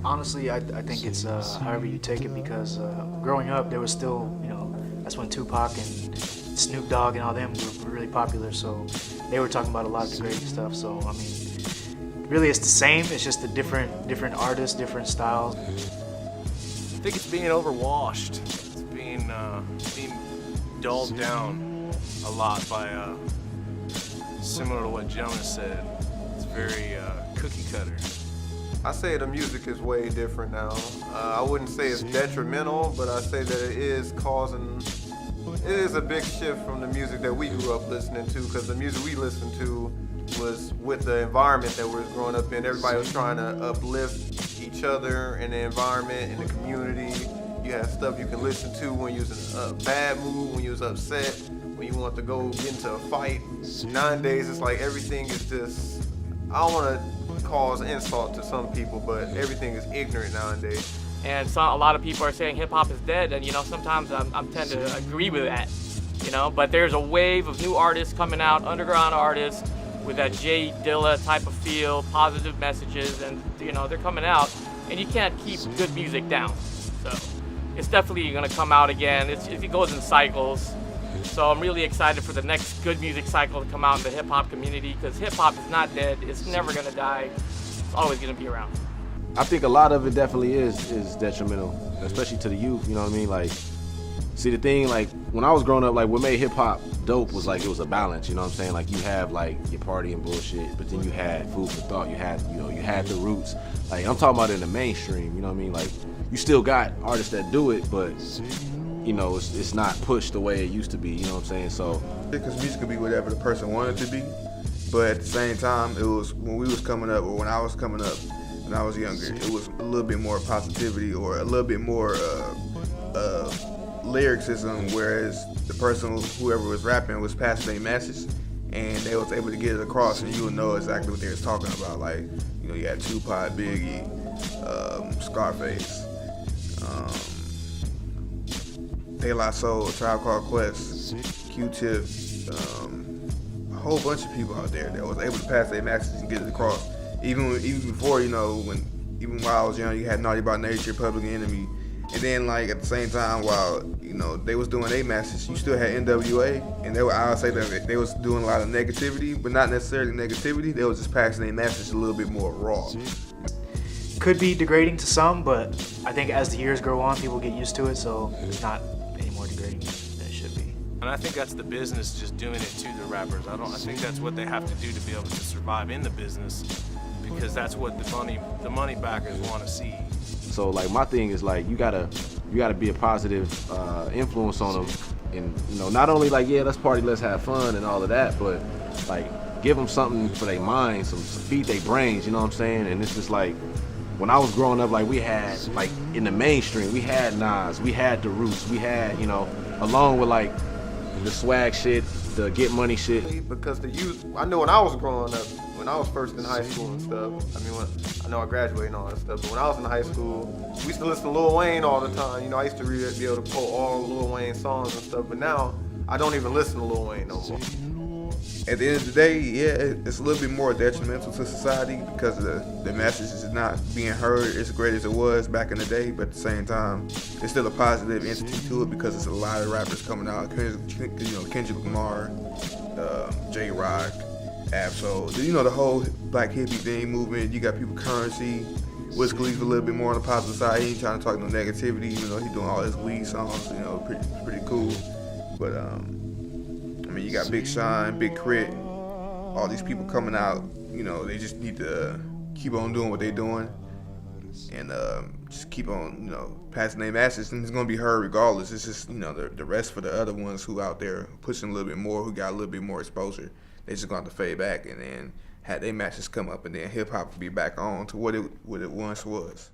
Honestly, I think it's however you take it because growing up, there was still, that's when Tupac and Snoop Dogg and all them were really popular. So they were talking about a lot of degrading stuff. So I mean, really, it's the same. It's just a different artists, different styles. I think it's being overwashed. It's being dulled down a lot by similar to what Jonas said. It's very cookie cutter. I say the music is way different now. I wouldn't say it's detrimental, but I say that it is a big shift from the music that we grew up listening to, because the music we listened to was with the environment that we were growing up in. Everybody was trying to uplift each other in the environment, in the community. You had stuff you can listen to when you was in a bad mood, when you was upset, when you want to go get into a fight. Nowadays, it's like everything is just, I don't want to cause insult to some people, but everything is ignorant nowadays. And so a lot of people are saying hip hop is dead, and sometimes I'm tend to agree with that, But there's a wave of new artists coming out, underground artists with that Jay Dilla type of feel, positive messages, and they're coming out, and you can't keep good music down. So it's definitely gonna come out again. It goes in cycles. So I'm really excited for the next good music cycle to come out in the hip hop community, because hip hop is not dead. It's never gonna die. It's always gonna be around. I think a lot of it definitely is detrimental, especially to the youth. You know what I mean? Like, see, the thing, like, when I was growing up, like, what made hip hop dope was like it was a balance. You know what I'm saying? Like, you have like your party and bullshit, but then you had food for thought. You had the roots. Like, I'm talking about in the mainstream. You know what I mean? Like, you still got artists that do it, but it's not pushed the way it used to be, you know what I'm saying? So, because music could be whatever the person wanted to be, but at the same time, it was when we was coming up, or when I was coming up, when I was younger, it was a little bit more positivity, or a little bit more lyricism, whereas the person, whoever was rapping, was passing their message, and they was able to get it across, and you would know exactly what they was talking about. Like, you had Tupac, Biggie, Scarface, De La Soul, Tribe Called Quest, Q-Tip, a whole bunch of people out there that was able to pass their message and get it across. Even before, even while I was young, you had Naughty by Nature, Public Enemy, and then like at the same time, while they was doing their message, you still had NWA, and I would say that they was doing a lot of negativity, but not necessarily negativity. They was just passing their message a little bit more raw. Could be degrading to some, but I think as the years go on, people get used to it, so it's not any more degrading than it should be. And I think that's the business just doing it to the rappers. I think that's what they have to do to be able to survive in the business, because that's what the money backers want to see. So like, my thing is like, you gotta be a positive influence on them, and not only like, yeah, let's party, let's have fun and all of that, but like, give them something for their minds, some feed their brains. You know what I'm saying? And it's just like, when I was growing up, like, we had, like, in the mainstream, we had Nas, we had the Roots, we had, along with like the swag shit, the get money shit. Because the youth, I know when I was growing up, when I was first in high school and stuff, I know I graduated and all that stuff, but when I was in high school, we used to listen to Lil Wayne all the time. I used to be able to quote all Lil Wayne songs and stuff, but now I don't even listen to Lil Wayne no more. At the end of the day, yeah, it's a little bit more detrimental to society because the message is not being heard as great as it was back in the day, but at the same time, there's still a positive entity to it because there's a lot of rappers coming out. Kendrick Lamar, J-Rock, Ab-Soul, the whole Black hippie thing movement. You got people, Currency, Wiz Khalifa a little bit more on the positive side. He ain't trying to talk no negativity, he's doing all his weed songs, pretty cool. But you got Big Sean, Big Crit, all these people coming out. They just need to keep on doing what they're doing, and just keep on, passing their message, and it's gonna be heard regardless. It's just, the rest for the other ones who out there pushing a little bit more, who got a little bit more exposure, they just gonna have to fade back and then have their matches come up, and then hip hop will be back on to what it once was.